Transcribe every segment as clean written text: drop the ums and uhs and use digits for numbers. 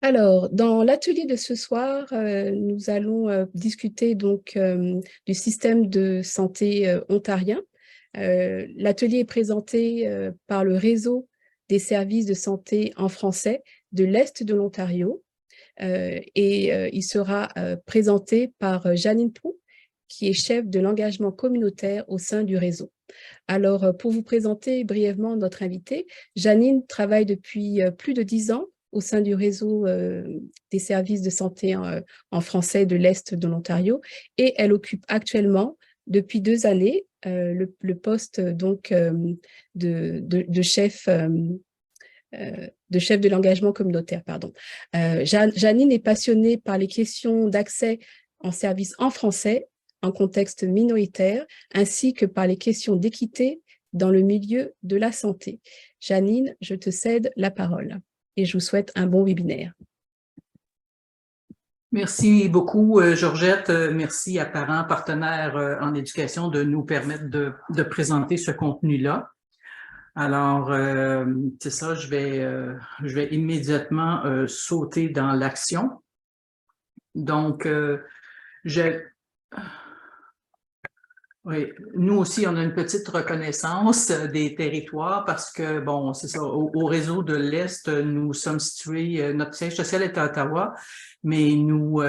Alors, dans l'atelier de ce soir, nous allons discuter donc du système de santé ontarien. L'atelier est présenté par le réseau des services de santé en français de l'Est de l'Ontario et il sera présenté par Janine Proux, qui est chef de l'engagement communautaire au sein du réseau. Alors, pour vous présenter brièvement notre invitée, Janine travaille depuis plus de 10 ans au sein du réseau des services de santé en français de l'Est de l'Ontario et elle occupe actuellement, depuis 2 années, le poste donc de chef de l'engagement communautaire, pardon. Janine est passionnée par les questions d'accès en services en français en contexte minoritaire, ainsi que par les questions d'équité dans le milieu de la santé. Janine, je te cède la parole et je vous souhaite un bon webinaire. Merci beaucoup, Georgette. Merci à Parents Partenaires en éducation de nous permettre de présenter ce contenu-là. Alors, c'est ça, je vais immédiatement sauter dans l'action. Donc, oui, nous aussi, on a une petite reconnaissance des territoires parce que, bon, c'est ça, au réseau de l'Est, nous sommes situés, notre siège social est à Ottawa, mais nous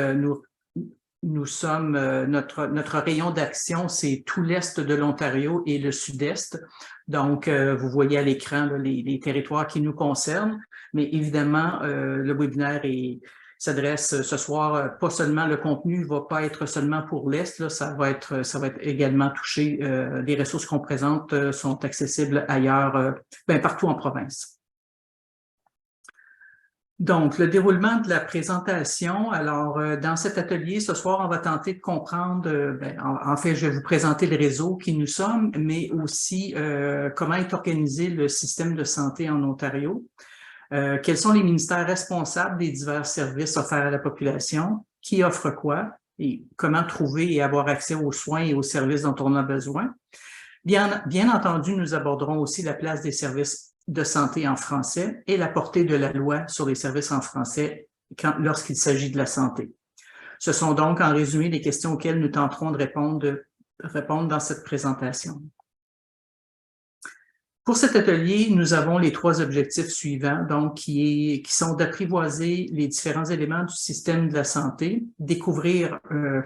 sommes, notre rayon d'action, c'est tout l'Est de l'Ontario et le Sud-Est. Donc, vous voyez à l'écran les territoires qui nous concernent, mais évidemment, le webinaire s'adresse ce soir, pas seulement le contenu ne va pas être seulement pour l'Est, là, ça va être également touché, les ressources qu'on présente sont accessibles ailleurs, partout en province. Donc, le déroulement de la présentation. Alors, dans cet atelier, ce soir, on va tenter de comprendre, en fait, je vais vous présenter le réseau qui nous sommes, mais aussi comment est organisé le système de santé en Ontario. Quels sont les ministères responsables des divers services offerts à la population, qui offre quoi et comment trouver et avoir accès aux soins et aux services dont on a besoin. Bien entendu, nous aborderons aussi la place des services de santé en français et la portée de la loi sur les services en français lorsqu'il s'agit de la santé. Ce sont donc en résumé les questions auxquelles nous tenterons de répondre dans cette présentation. Pour cet atelier, nous avons les 3 objectifs suivants, donc qui sont d'apprivoiser les différents éléments du système de la santé, découvrir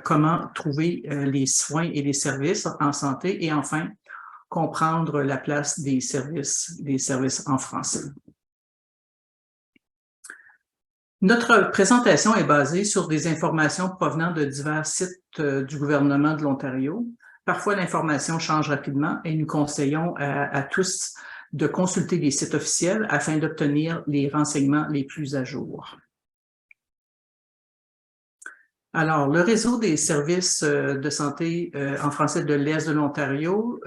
comment trouver les soins et les services en santé et enfin, comprendre la place des services en français. Notre présentation est basée sur des informations provenant de divers sites du gouvernement de l'Ontario. Parfois, l'information change rapidement et nous conseillons à tous de consulter les sites officiels afin d'obtenir les renseignements les plus à jour. Alors, le réseau des services de santé en français de l'Est de l'Ontario,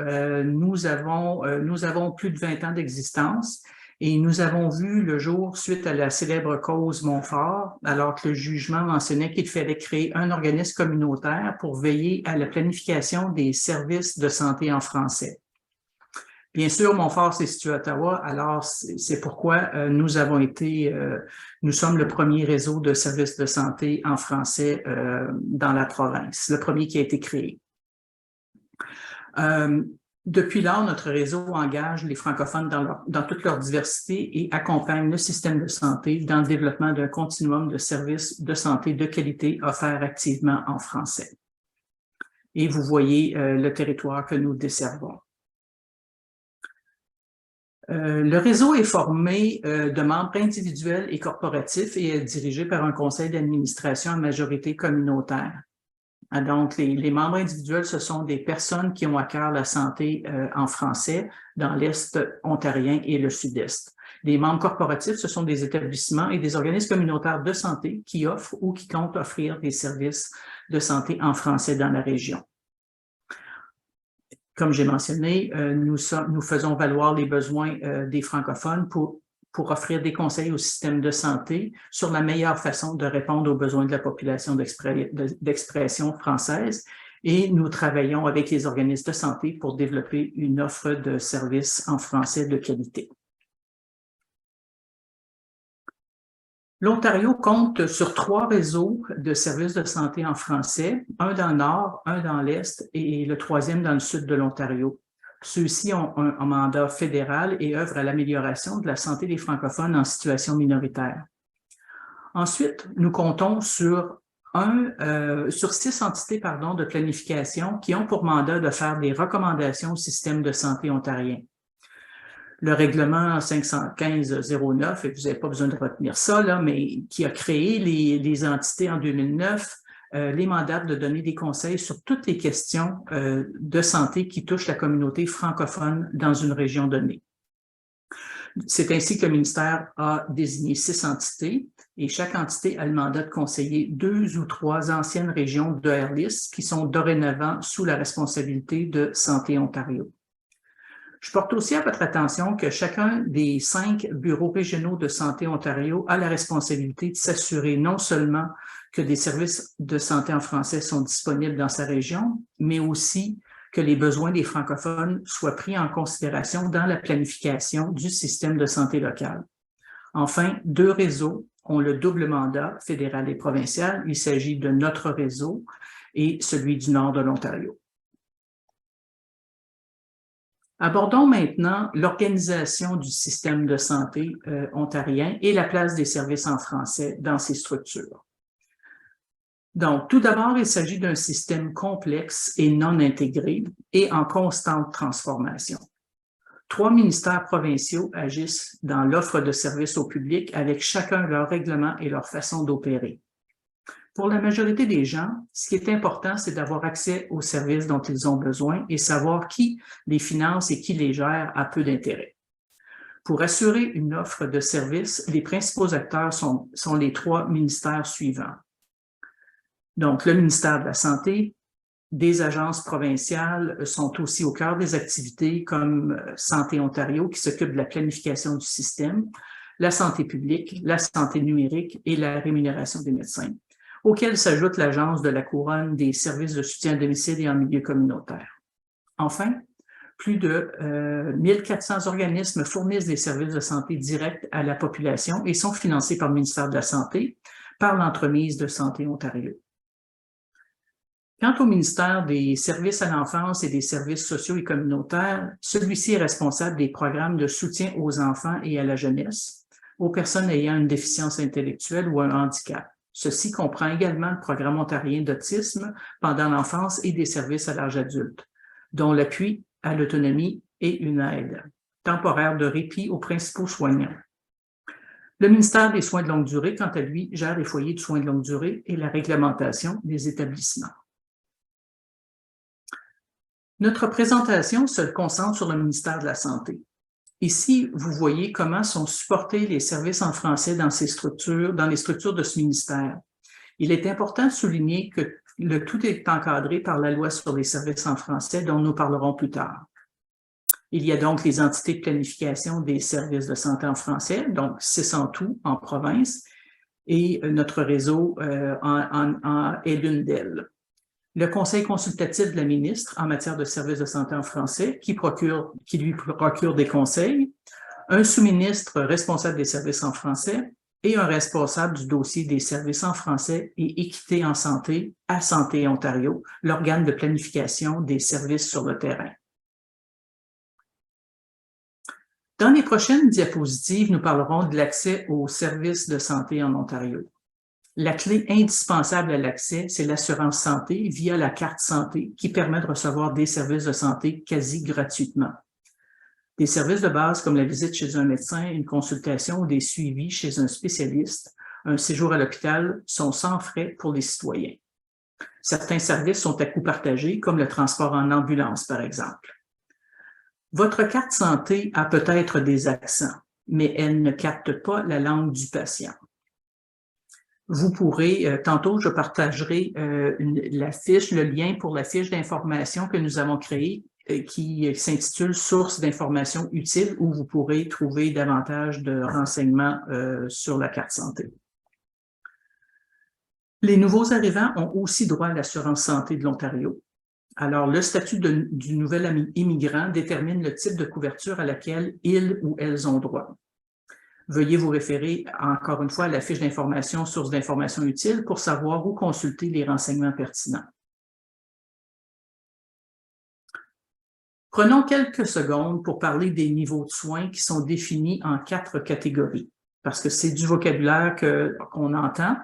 nous avons plus de 20 ans d'existence et nous avons vu le jour suite à la célèbre cause Montfort, alors que le jugement mentionnait qu'il fallait créer un organisme communautaire pour veiller à la planification des services de santé en français. Bien sûr, Montfort c'est situé à Ottawa, alors c'est pourquoi nous sommes le premier réseau de services de santé en français dans la province, le premier qui a été créé. Depuis lors, notre réseau engage les francophones dans toute leur diversité et accompagne le système de santé dans le développement d'un continuum de services de santé de qualité offerts activement en français. Et vous voyez le territoire que nous desservons. Le réseau est formé de membres individuels et corporatifs et est dirigé par un conseil d'administration à majorité communautaire. Donc, les membres individuels, ce sont des personnes qui ont à cœur la santé en français dans l'Est ontarien et le Sud-Est. Les membres corporatifs, ce sont des établissements et des organismes communautaires de santé qui offrent ou qui comptent offrir des services de santé en français dans la région. Comme j'ai mentionné, nous faisons valoir les besoins des francophones pour offrir des conseils au système de santé sur la meilleure façon de répondre aux besoins de la population d'expression française et nous travaillons avec les organismes de santé pour développer une offre de services en français de qualité. L'Ontario compte sur 3 réseaux de services de santé en français, un dans le nord, un dans l'est et le 3e dans le sud de l'Ontario. Ceux-ci ont un mandat fédéral et œuvrent à l'amélioration de la santé des francophones en situation minoritaire. Ensuite, nous comptons sur 6 entités de planification qui ont pour mandat de faire des recommandations au système de santé ontarien. Le règlement 515-09, et vous n'avez pas besoin de retenir ça, là, mais qui a créé les entités en 2009, les mandats de donner des conseils sur toutes les questions de santé qui touchent la communauté francophone dans une région donnée. C'est ainsi que le ministère a désigné 6 entités et chaque entité a le mandat de conseiller 2 ou 3 anciennes régions de Airlist qui sont dorénavant sous la responsabilité de Santé Ontario. Je porte aussi à votre attention que chacun des 5 bureaux régionaux de Santé Ontario a la responsabilité de s'assurer non seulement que des services de santé en français sont disponibles dans sa région, mais aussi que les besoins des francophones soient pris en considération dans la planification du système de santé local. Enfin, 2 réseaux ont le double mandat fédéral et provincial. Il s'agit de notre réseau et celui du nord de l'Ontario. Abordons maintenant l'organisation du système de santé ontarien et la place des services en français dans ces structures. Donc, tout d'abord, il s'agit d'un système complexe et non intégré et en constante transformation. 3 ministères provinciaux agissent dans l'offre de services au public avec chacun leur règlement et leur façon d'opérer. Pour la majorité des gens, ce qui est important, c'est d'avoir accès aux services dont ils ont besoin et savoir qui les finance et qui les gère a peu d'intérêt. Pour assurer une offre de services, les principaux acteurs sont les 3 ministères suivants. Donc, le ministère de la Santé, des agences provinciales sont aussi au cœur des activités comme Santé Ontario qui s'occupe de la planification du système, la santé publique, la santé numérique et la rémunération des médecins, auquel s'ajoute l'Agence de la Couronne des services de soutien à domicile et en milieu communautaire. Enfin, plus de 1400 organismes fournissent des services de santé directs à la population et sont financés par le ministère de la Santé par l'entremise de Santé Ontario. Quant au ministère des Services à l'enfance et des services sociaux et communautaires, celui-ci est responsable des programmes de soutien aux enfants et à la jeunesse, aux personnes ayant une déficience intellectuelle ou un handicap. Ceci comprend également le programme ontarien d'autisme pendant l'enfance et des services à l'âge adulte, dont l'appui à l'autonomie et une aide temporaire de répit aux principaux soignants. Le ministère des Soins de longue durée, quant à lui, gère les foyers de soins de longue durée et la réglementation des établissements. Notre présentation se concentre sur le ministère de la Santé. Ici, vous voyez comment sont supportés les services en français dans les structures de ce ministère. Il est important de souligner que le tout est encadré par la loi sur les services en français dont nous parlerons plus tard. Il y a donc les entités de planification des services de santé en français, donc 6 en tout en province, et notre réseau est l'une d'elles. Le Conseil consultatif de la ministre en matière de services de santé en français qui lui procure des conseils, un sous-ministre responsable des services en français et un responsable du dossier des services en français et équité en santé à Santé Ontario, l'organe de planification des services sur le terrain. Dans les prochaines diapositives, nous parlerons de l'accès aux services de santé en Ontario. La clé indispensable à l'accès, c'est l'assurance santé via la carte santé qui permet de recevoir des services de santé quasi gratuitement. Des services de base comme la visite chez un médecin, une consultation ou des suivis chez un spécialiste, un séjour à l'hôpital sont sans frais pour les citoyens. Certains services sont à coût partagé, comme le transport en ambulance, par exemple. Votre carte santé a peut-être des accents, mais elle ne capte pas la langue du patient. Vous pourrez, tantôt je partagerai le lien pour la fiche d'information que nous avons créée qui s'intitule « Sources d'informations utiles » où vous pourrez trouver davantage de renseignements sur la carte santé. Les nouveaux arrivants ont aussi droit à l'assurance santé de l'Ontario. Alors, le statut du nouvel immigrant détermine le type de couverture à laquelle ils ou elles ont droit. Veuillez vous référer encore une fois à la fiche d'information, source d'information utile pour savoir où consulter les renseignements pertinents. Prenons quelques secondes pour parler des niveaux de soins qui sont définis en 4 catégories, parce que c'est du vocabulaire qu'on entend,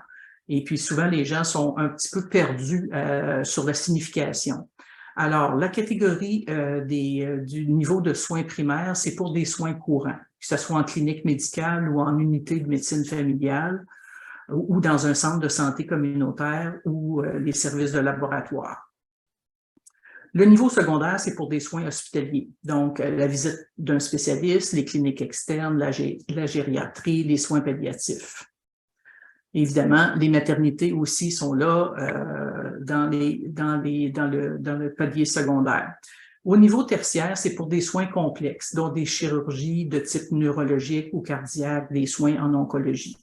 et puis souvent les gens sont un petit peu perdus sur la signification. Alors, la catégorie du niveau de soins primaires, c'est pour des soins courants, que ce soit en clinique médicale ou en unité de médecine familiale, ou dans un centre de santé communautaire ou les services de laboratoire. Le niveau secondaire, c'est pour des soins hospitaliers, donc la visite d'un spécialiste, les cliniques externes, la gériatrie, les soins palliatifs. Évidemment, les maternités aussi sont là dans le palier secondaire. Au niveau tertiaire, c'est pour des soins complexes, dont des chirurgies de type neurologique ou cardiaque, des soins en oncologie.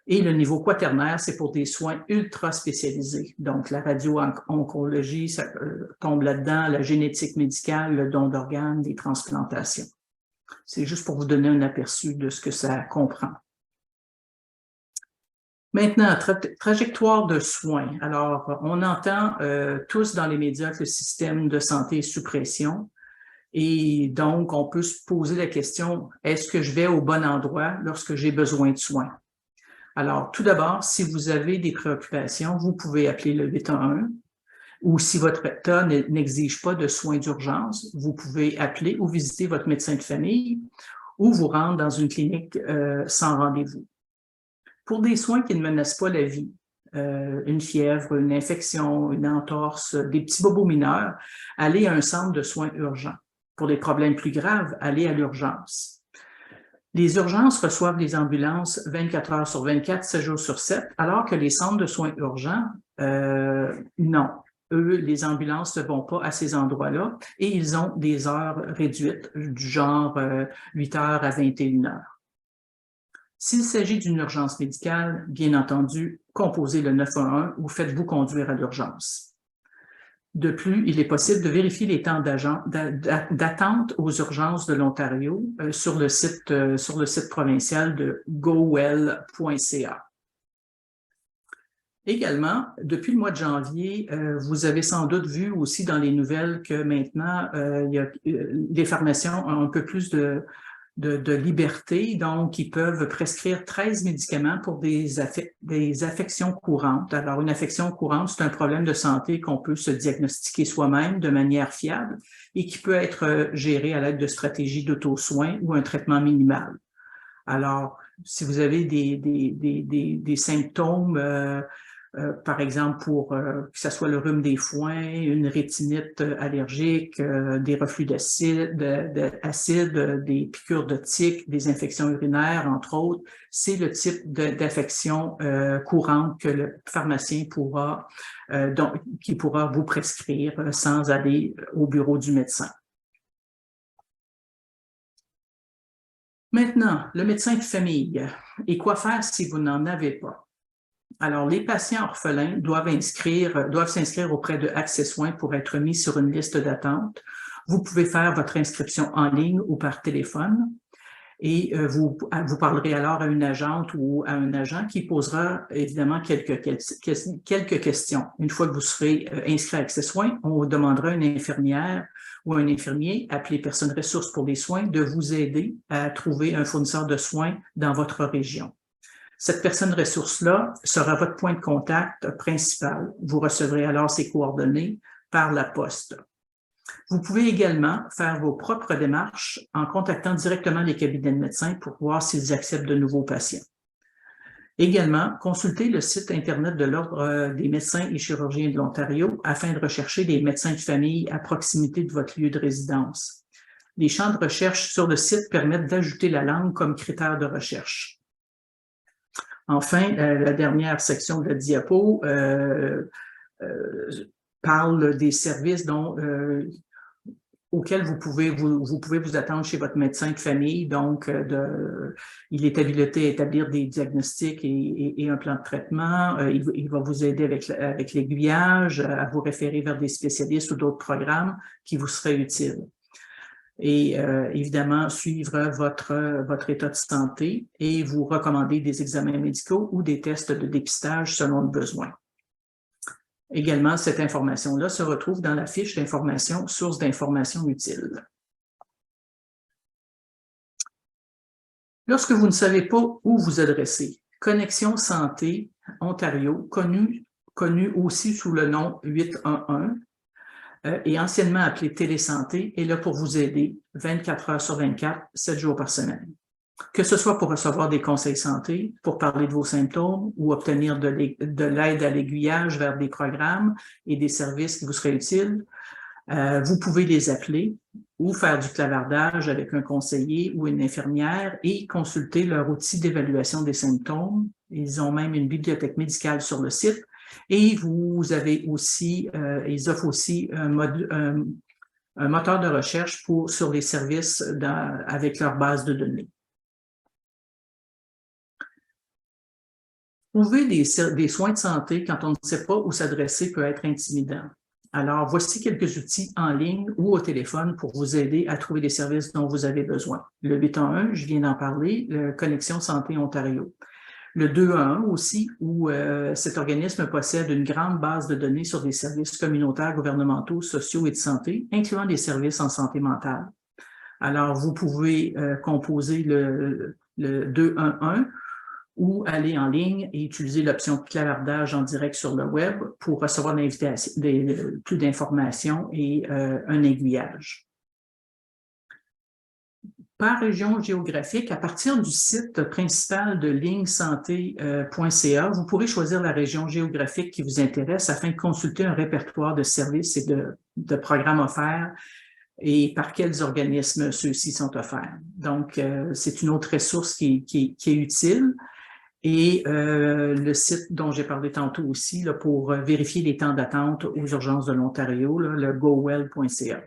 Et le niveau quaternaire, c'est pour des soins ultra spécialisés. Donc, la radio-oncologie, ça tombe là-dedans, la génétique médicale, le don d'organes, des transplantations. C'est juste pour vous donner un aperçu de ce que ça comprend. Maintenant, trajectoire de soins. Alors, on entend tous dans les médias que le système de santé est sous pression. Et donc, on peut se poser la question, est-ce que je vais au bon endroit lorsque j'ai besoin de soins? Alors, tout d'abord, si vous avez des préoccupations, vous pouvez appeler le 811 ou si votre état n'exige pas de soins d'urgence, vous pouvez appeler ou visiter votre médecin de famille ou vous rendre dans une clinique sans rendez-vous. Pour des soins qui ne menacent pas la vie, une fièvre, une infection, une entorse, des petits bobos mineurs, allez à un centre de soins urgents. Pour des problèmes plus graves, allez à l'urgence. Les urgences reçoivent les ambulances 24 heures sur 24, 7 jours sur 7, alors que les centres de soins urgents, non. Eux, les ambulances ne vont pas à ces endroits-là et ils ont des heures réduites, du genre 8 heures à 21 heures. S'il s'agit d'une urgence médicale, bien entendu, composez le 911 ou faites-vous conduire à l'urgence. De plus, il est possible de vérifier les temps d'attente aux urgences de l'Ontario sur le site provincial de gowell.ca. Également, depuis le mois de janvier, vous avez sans doute vu aussi dans les nouvelles que maintenant, les pharmaciens ont un peu plus de liberté, donc ils peuvent prescrire 13 médicaments pour des affections courantes. Alors, une affection courante, c'est un problème de santé qu'on peut se diagnostiquer soi-même de manière fiable et qui peut être géré à l'aide de stratégies d'auto-soin ou un traitement minimal. Alors, si vous avez des symptômes, par exemple pour que ce soit le rhume des foins, une rétinite allergique, des reflux d'acide, des piqûres de tiques, des infections urinaires, entre autres, c'est le type d'affection courante que le pharmacien qui pourra vous prescrire sans aller au bureau du médecin. Maintenant, le médecin de famille. Et quoi faire si vous n'en avez pas? Alors, les patients orphelins doivent s'inscrire auprès de Accès Soins pour être mis sur une liste d'attente. Vous pouvez faire votre inscription en ligne ou par téléphone et vous parlerez alors à une agente ou à un agent qui posera évidemment quelques questions. Une fois que vous serez inscrit à Accès Soins, on vous demandera à une infirmière ou un infirmier appelé personne ressource pour les soins de vous aider à trouver un fournisseur de soins dans votre région. Cette personne ressource-là sera votre point de contact principal. Vous recevrez alors ses coordonnées par la poste. Vous pouvez également faire vos propres démarches en contactant directement les cabinets de médecins pour voir s'ils acceptent de nouveaux patients. Également, consultez le site Internet de l'Ordre des médecins et chirurgiens de l'Ontario afin de rechercher des médecins de famille à proximité de votre lieu de résidence. Les champs de recherche sur le site permettent d'ajouter la langue comme critère de recherche. Enfin, la dernière section de la diapo parle des services auxquels vous pouvez vous attendre chez votre médecin de famille. Donc, il est habilité à établir des diagnostics et un plan de traitement. Il va vous aider avec l'aiguillage, à vous référer vers des spécialistes ou d'autres programmes qui vous seraient utiles. et évidemment suivre votre état de santé et vous recommander des examens médicaux ou des tests de dépistage selon le besoin. Également, cette information-là se retrouve dans la fiche d'information, source d'informations utiles. Lorsque vous ne savez pas où vous adresser, Connexion Santé Ontario, connu aussi sous le nom 811, et anciennement appelé Télésanté, est là pour vous aider 24 heures sur 24, 7 jours par semaine. Que ce soit pour recevoir des conseils santé, pour parler de vos symptômes ou obtenir de l'aide à l'aiguillage vers des programmes et des services qui vous seraient utiles, vous pouvez les appeler ou faire du clavardage avec un conseiller ou une infirmière et consulter leur outil d'évaluation des symptômes. Ils ont même une bibliothèque médicale sur le site et vous avez aussi, ils offrent aussi un moteur de recherche sur les services avec leur base de données. Trouver des soins de santé quand on ne sait pas où s'adresser peut être intimidant. Alors, voici quelques outils en ligne ou au téléphone pour vous aider à trouver les services dont vous avez besoin. Le 811, je viens d'en parler, le Connexion Santé Ontario. Le 211 aussi, où cet organisme possède une grande base de données sur des services communautaires, gouvernementaux, sociaux et de santé, incluant des services en santé mentale. Alors, vous pouvez composer le 211 ou aller en ligne et utiliser l'option clavardage en direct sur le web pour recevoir plus d'informations et un aiguillage. Par région géographique, à partir du site principal de lignesanté.ca, vous pourrez choisir la région géographique qui vous intéresse afin de consulter un répertoire de services et de programmes offerts et par quels organismes ceux-ci sont offerts. Donc, c'est une autre ressource qui est utile. Et le site dont j'ai parlé tantôt aussi, là, pour vérifier les temps d'attente aux urgences de l'Ontario, le gowell.ca.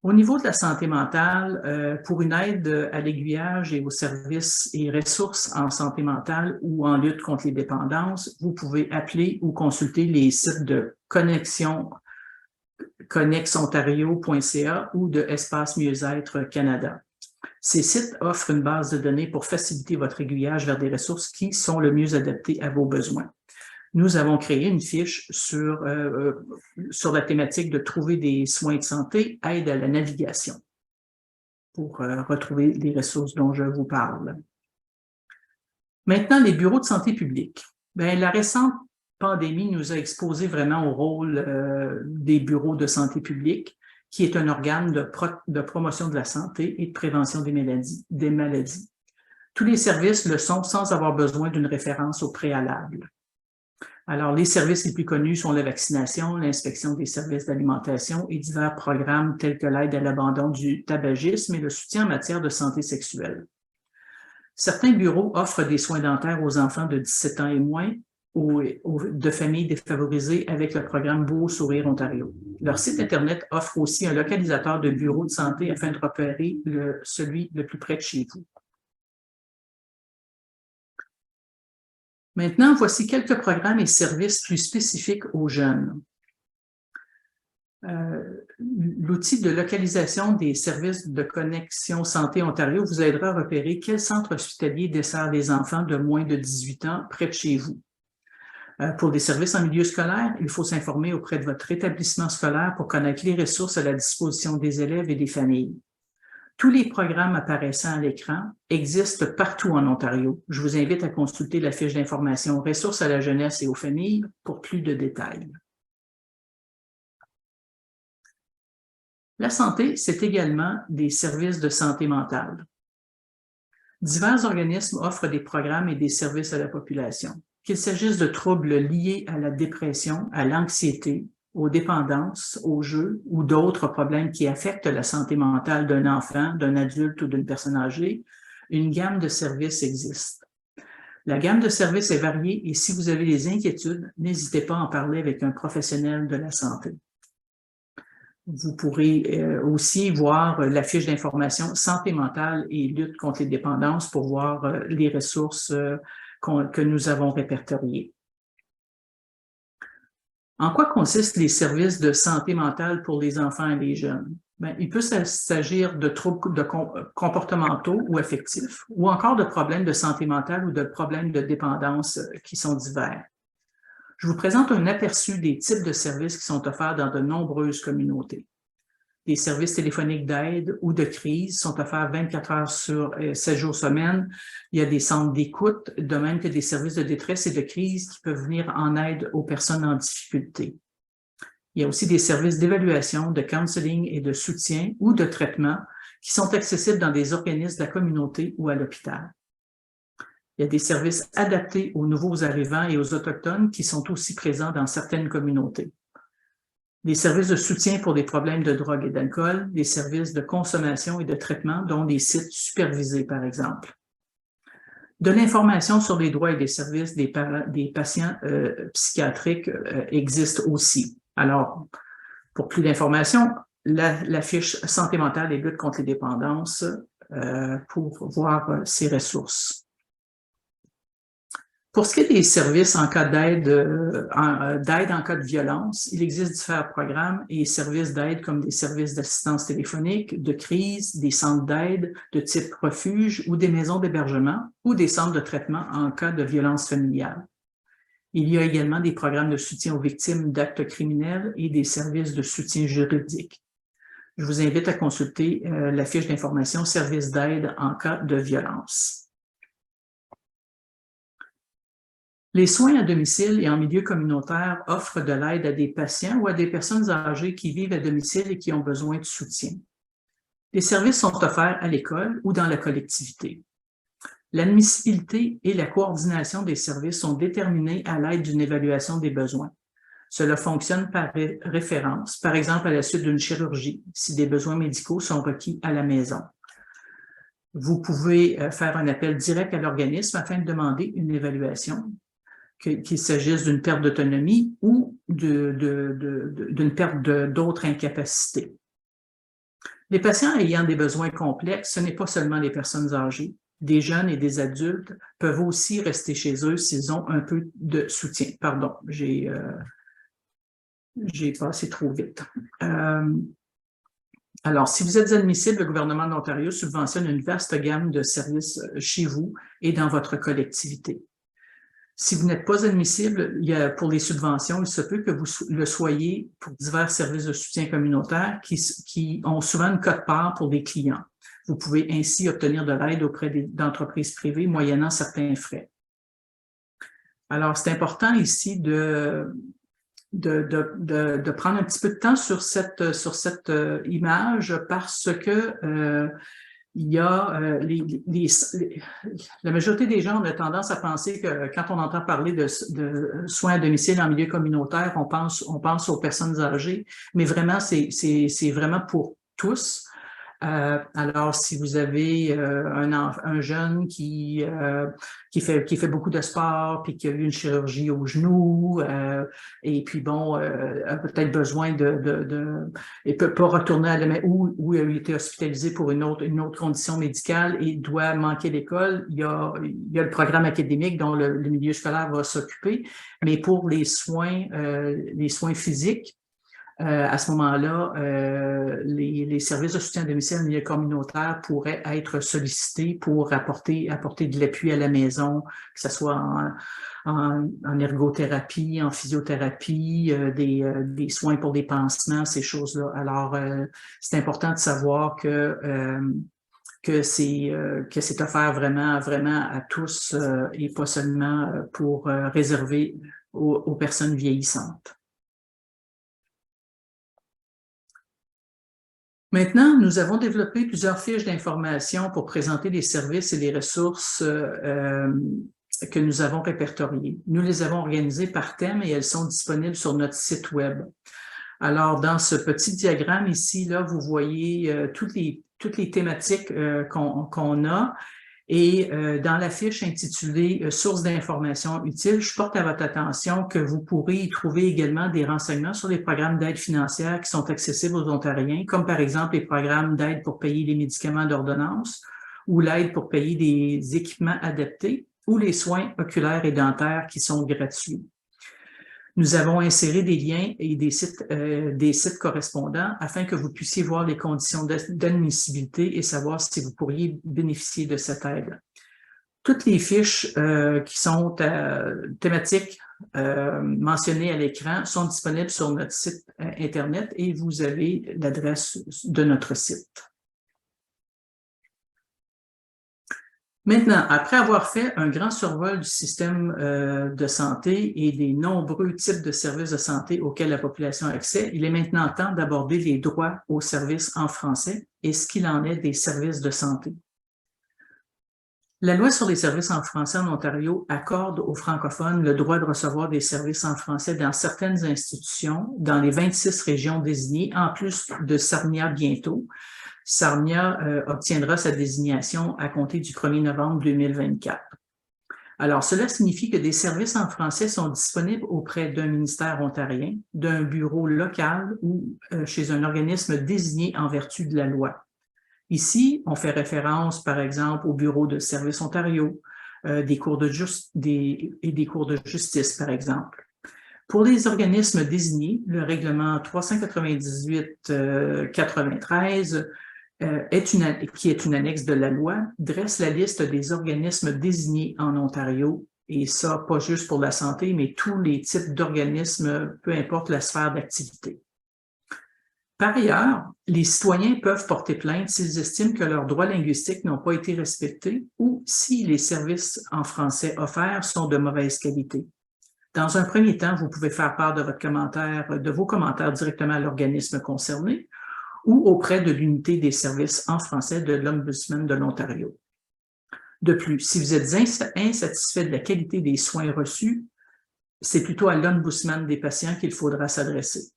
Au niveau de la santé mentale, pour une aide à l'aiguillage et aux services et ressources en santé mentale ou en lutte contre les dépendances, vous pouvez appeler ou consulter les sites de connexontario.ca ou de Espace Mieux-être Canada. Ces sites offrent une base de données pour faciliter votre aiguillage vers des ressources qui sont le mieux adaptées à vos besoins. Nous avons créé une fiche sur la thématique de trouver des soins de santé, aide à la navigation, pour retrouver les ressources dont je vous parle. Maintenant, les bureaux de santé publique. Bien, la récente pandémie nous a exposé vraiment au rôle des bureaux de santé publique, qui est un organe de promotion de la santé et de prévention des maladies. Tous les services le sont sans avoir besoin d'une référence au préalable. Alors, les services les plus connus sont la vaccination, l'inspection des services d'alimentation et divers programmes tels que l'aide à l'abandon du tabagisme et le soutien en matière de santé sexuelle. Certains bureaux offrent des soins dentaires aux enfants de 17 ans et moins, de familles défavorisées avec le programme Beau Sourire Ontario. Leur site Internet offre aussi un localisateur de bureaux de santé afin de repérer celui le plus près de chez vous. Maintenant, voici quelques programmes et services plus spécifiques aux jeunes. L'outil de localisation des services de Connexion Santé Ontario vous aidera à repérer quel centre hospitalier dessert les enfants de moins de 18 ans près de chez vous. Pour des services en milieu scolaire, il faut s'informer auprès de votre établissement scolaire pour connaître les ressources à la disposition des élèves et des familles. Tous les programmes apparaissant à l'écran existent partout en Ontario. Je vous invite à consulter la fiche d'information « Ressources à la jeunesse et aux familles » pour plus de détails. La santé, c'est également des services de santé mentale. Divers organismes offrent des programmes et des services à la population. Qu'il s'agisse de troubles liés à la dépression, à l'anxiété, aux dépendances, aux jeux ou d'autres problèmes qui affectent la santé mentale d'un enfant, d'un adulte ou d'une personne âgée, une gamme de services existe. La gamme de services est variée et si vous avez des inquiétudes, n'hésitez pas à en parler avec un professionnel de la santé. Vous pourrez aussi voir la fiche d'information santé mentale et lutte contre les dépendances pour voir les ressources que nous avons répertoriées. En quoi consistent les services de santé mentale pour les enfants et les jeunes? Bien, il peut s'agir de troubles comportementaux ou affectifs, ou encore de problèmes de santé mentale ou de problèmes de dépendance qui sont divers. Je vous présente un aperçu des types de services qui sont offerts dans de nombreuses communautés. Des services téléphoniques d'aide ou de crise sont offerts 24 heures sur 7 jours semaine. Il y a des centres d'écoute, de même que des services de détresse et de crise qui peuvent venir en aide aux personnes en difficulté. Il y a aussi des services d'évaluation, de counseling et de soutien ou de traitement qui sont accessibles dans des organismes de la communauté ou à l'hôpital. Il y a des services adaptés aux nouveaux arrivants et aux autochtones qui sont aussi présents dans certaines communautés. Des services de soutien pour des problèmes de drogue et d'alcool, des services de consommation et de traitement, dont des sites supervisés, par exemple. De l'information sur les droits et les services des patients psychiatriques existe aussi. Alors, pour plus d'informations, la fiche Santé mentale et lutte contre les dépendances pour voir ces ressources. Pour ce qui est des services en cas d'aide en cas de violence, il existe différents programmes et services d'aide comme des services d'assistance téléphonique, de crise, des centres d'aide de type refuge ou des maisons d'hébergement ou des centres de traitement en cas de violence familiale. Il y a également des programmes de soutien aux victimes d'actes criminels et des services de soutien juridique. Je vous invite à consulter la fiche d'information services d'aide en cas de violence. Les soins à domicile et en milieu communautaire offrent de l'aide à des patients ou à des personnes âgées qui vivent à domicile et qui ont besoin de soutien. Les services sont offerts à l'école ou dans la collectivité. L'admissibilité et la coordination des services sont déterminés à l'aide d'une évaluation des besoins. Cela fonctionne par référence, par exemple à la suite d'une chirurgie, si des besoins médicaux sont requis à la maison. Vous pouvez faire un appel direct à l'organisme afin de demander une évaluation, qu'il s'agisse d'une perte d'autonomie ou d'une perte d'autres incapacités. Les patients ayant des besoins complexes, ce n'est pas seulement les personnes âgées. Des jeunes et des adultes peuvent aussi rester chez eux s'ils ont un peu de soutien. Pardon, j'ai passé trop vite. Alors, si vous êtes admissible, le gouvernement de l'Ontario subventionne une vaste gamme de services chez vous et dans votre collectivité. Si vous n'êtes pas admissible, pour les subventions, il se peut que vous le soyez pour divers services de soutien communautaire qui ont souvent une quote-part pour des clients. Vous pouvez ainsi obtenir de l'aide auprès d'entreprises privées moyennant certains frais. Alors, c'est important ici de prendre un petit peu de temps sur cette image parce que il y a la majorité des gens ont tendance à penser que quand on entend parler de soins à domicile en milieu communautaire, on pense aux personnes âgées, mais vraiment, c'est vraiment pour tous. Alors, si vous avez un jeune qui fait beaucoup de sport puis qui a eu une chirurgie au genou et puis bon a peut-être besoin et peut pas retourner à la où il a été hospitalisé pour une autre condition médicale et doit manquer l'école, il y a le programme académique dont le milieu scolaire va s'occuper, mais pour les soins physiques, à ce moment-là, les services de soutien à domicile en milieu communautaire pourraient être sollicités pour apporter de l'appui à la maison, que ce soit en ergothérapie, en physiothérapie, des soins pour des pansements, ces choses-là. Alors, c'est important de savoir que c'est offert vraiment à tous et pas seulement pour réserver aux personnes vieillissantes. Maintenant, nous avons développé plusieurs fiches d'information pour présenter les services et les ressources que nous avons répertoriées. Nous les avons organisées par thème et elles sont disponibles sur notre site Web. Alors, dans ce petit diagramme ici, là, vous voyez toutes les thématiques qu'on a. Et dans la fiche intitulée « Sources d'informations utiles », je porte à votre attention que vous pourrez y trouver également des renseignements sur les programmes d'aide financière qui sont accessibles aux Ontariens, comme par exemple les programmes d'aide pour payer les médicaments d'ordonnance ou l'aide pour payer des équipements adaptés ou les soins oculaires et dentaires qui sont gratuits. Nous avons inséré des liens et des sites correspondants afin que vous puissiez voir les conditions d'admissibilité et savoir si vous pourriez bénéficier de cette aide. Toutes les fiches qui sont thématiques mentionnées à l'écran sont disponibles sur notre site Internet et vous avez l'adresse de notre site. Maintenant, après avoir fait un grand survol du système de santé et des nombreux types de services de santé auxquels la population a accès, il est maintenant temps d'aborder les droits aux services en français et ce qu'il en est des services de santé. La loi sur les services en français en Ontario accorde aux francophones le droit de recevoir des services en français dans certaines institutions, dans les 26 régions désignées, en plus de Sarnia bientôt. Sarnia obtiendra sa désignation à compter du 1er novembre 2024. Alors, cela signifie que des services en français sont disponibles auprès d'un ministère ontarien, d'un bureau local ou chez un organisme désigné en vertu de la loi. Ici, on fait référence, par exemple, au Bureau de Services Ontario, des cours de justice, par exemple. Pour les organismes désignés, le règlement 398-93, qui est une annexe de la loi, dresse la liste des organismes désignés en Ontario, et ça, pas juste pour la santé, mais tous les types d'organismes, peu importe la sphère d'activité. Par ailleurs, les citoyens peuvent porter plainte s'ils estiment que leurs droits linguistiques n'ont pas été respectés ou si les services en français offerts sont de mauvaise qualité. Dans un premier temps, vous pouvez faire part de vos commentaires directement à l'organisme concerné ou auprès de l'unité des services en français de l'Ombudsman de l'Ontario. De plus, si vous êtes insatisfait de la qualité des soins reçus, c'est plutôt à l'Ombudsman des patients qu'il faudra s'adresser.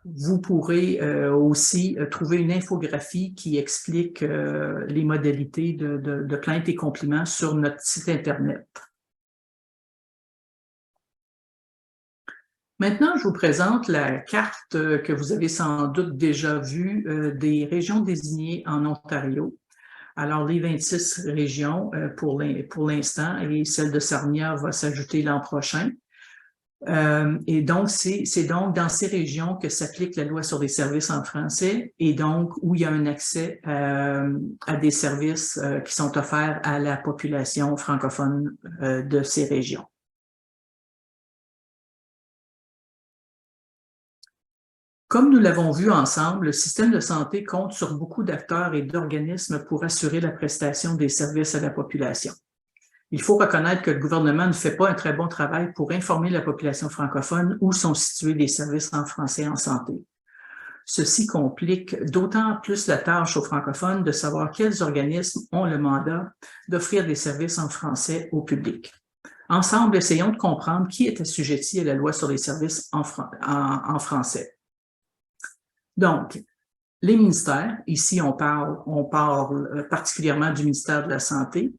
Vous pourrez aussi trouver une infographie qui explique les modalités de plainte et compliments sur notre site Internet. Maintenant, je vous présente la carte que vous avez sans doute déjà vue des régions désignées en Ontario. Alors, les 26 régions pour l'instant et celle de Sarnia va s'ajouter l'an prochain. Et donc, c'est donc dans ces régions que s'applique la loi sur les services en français et donc où il y a un accès à des services qui sont offerts à la population francophone de ces régions. Comme nous l'avons vu ensemble, le système de santé compte sur beaucoup d'acteurs et d'organismes pour assurer la prestation des services à la population. Il faut reconnaître que le gouvernement ne fait pas un très bon travail pour informer la population francophone où sont situés les services en français en santé. Ceci complique d'autant plus la tâche aux francophones de savoir quels organismes ont le mandat d'offrir des services en français au public. Ensemble, essayons de comprendre qui est assujetti à la loi sur les services en français. Donc, les ministères, ici on parle particulièrement du ministère de la Santé,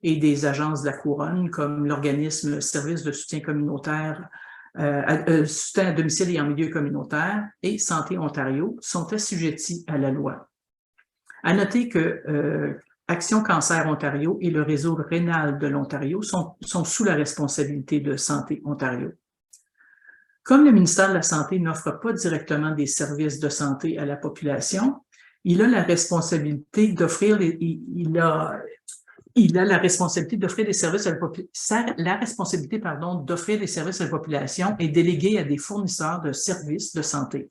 et des agences de la Couronne, comme l'organisme Service de soutien communautaire, soutien à domicile et en milieu communautaire et Santé Ontario, sont assujettis à la loi. À noter que Action Cancer Ontario et le réseau rénal de l'Ontario sont sous la responsabilité de Santé Ontario. Comme le ministère de la Santé n'offre pas directement des services de santé à la population, il a la responsabilité d'offrir la responsabilité d'offrir des services à la population. La responsabilité, d'offrir des services à la population est déléguée à des fournisseurs de services de santé.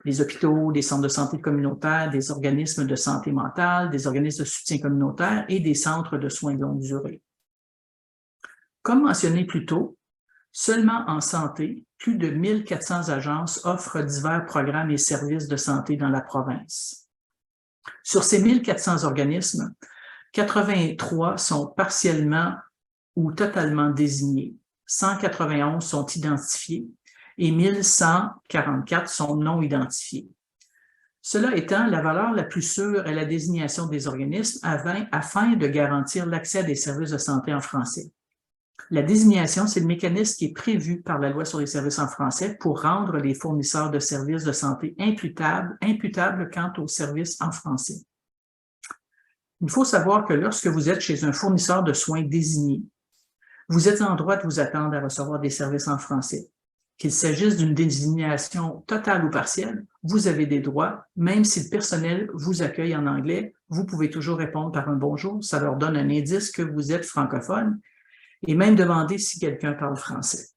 Les hôpitaux, des centres de santé communautaires, des organismes de santé mentale, des organismes de soutien communautaire et des centres de soins de longue durée. Comme mentionné plus tôt, seulement en santé, plus de 1400 agences offrent divers programmes et services de santé dans la province. Sur ces 1400 organismes, 83 sont partiellement ou totalement désignés, 191 sont identifiés et 1144 sont non identifiés. Cela étant, la valeur la plus sûre est la désignation des organismes afin de garantir l'accès à des services de santé en français. La désignation, c'est le mécanisme qui est prévu par la loi sur les services en français pour rendre les fournisseurs de services de santé imputables quant aux services en français. Il faut savoir que lorsque vous êtes chez un fournisseur de soins désigné, Vous êtes en droit de vous attendre à recevoir des services en français. Qu'il s'agisse d'une désignation totale ou partielle, vous avez des droits, même si le personnel vous accueille en anglais, vous pouvez toujours répondre par un bonjour, ça leur donne un indice que vous êtes francophone, et même demander si quelqu'un parle français.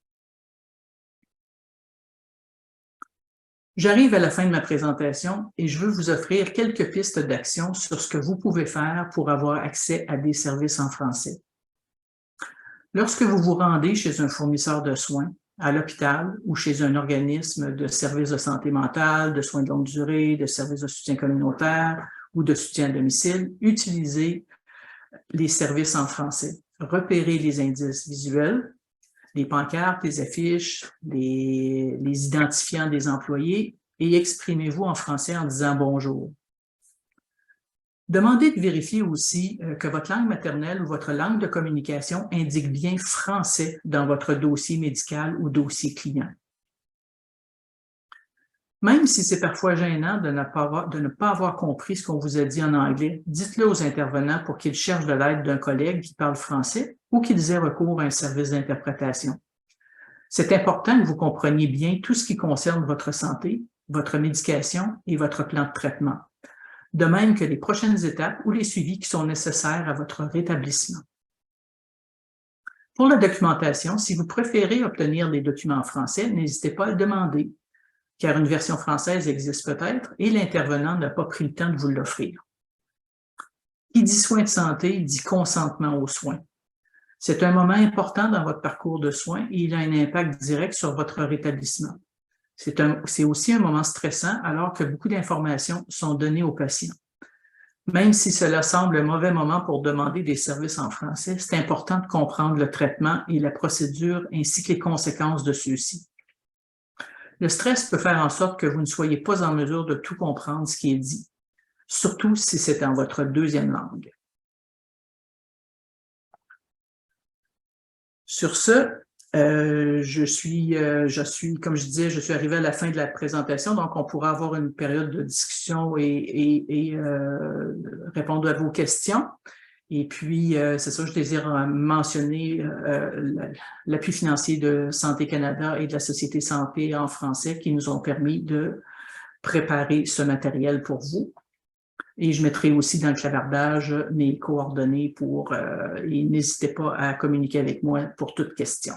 J'arrive à la fin de ma présentation et je veux vous offrir quelques pistes d'action sur ce que vous pouvez faire pour avoir accès à des services en français. Lorsque vous vous rendez chez un fournisseur de soins, à l'hôpital ou chez un organisme de services de santé mentale, de soins de longue durée, de services de soutien communautaire ou de soutien à domicile, utilisez les services en français. Repérez les indices visuels, les pancartes, les affiches, les identifiants des employés et exprimez-vous en français en disant bonjour. Demandez de vérifier aussi que votre langue maternelle ou votre langue de communication indique bien français dans votre dossier médical ou dossier client. Même si c'est parfois gênant de ne pas avoir compris ce qu'on vous a dit en anglais, dites-le aux intervenants pour qu'ils cherchent de l'aide d'un collègue qui parle français ou qu'ils aient recours à un service d'interprétation. C'est important que vous compreniez bien tout ce qui concerne votre santé, votre médication et votre plan de traitement, de même que les prochaines étapes ou les suivis qui sont nécessaires à votre rétablissement. Pour la documentation, si vous préférez obtenir des documents en français, n'hésitez pas à le demander, car une version française existe peut-être et l'intervenant n'a pas pris le temps de vous l'offrir. Qui dit soins de santé dit consentement aux soins. C'est un moment important dans votre parcours de soins et il a un impact direct sur votre rétablissement. C'est aussi un moment stressant alors que beaucoup d'informations sont données aux patients. Même si cela semble un mauvais moment pour demander des services en français, c'est important de comprendre le traitement et la procédure ainsi que les conséquences de ceux-ci. Le stress peut faire en sorte que vous ne soyez pas en mesure de tout comprendre ce qui est dit, surtout si c'est en votre deuxième langue. Sur ce, je suis, comme je disais, je suis arrivé à la fin de la présentation, donc on pourra avoir une période de discussion et répondre à vos questions. Et puis, c'est ça, je désire mentionner l'appui financier de Santé Canada et de la Société Santé en français qui nous ont permis de préparer ce matériel pour vous. Et je mettrai aussi dans le clavardage mes coordonnées et n'hésitez pas à communiquer avec moi pour toute question.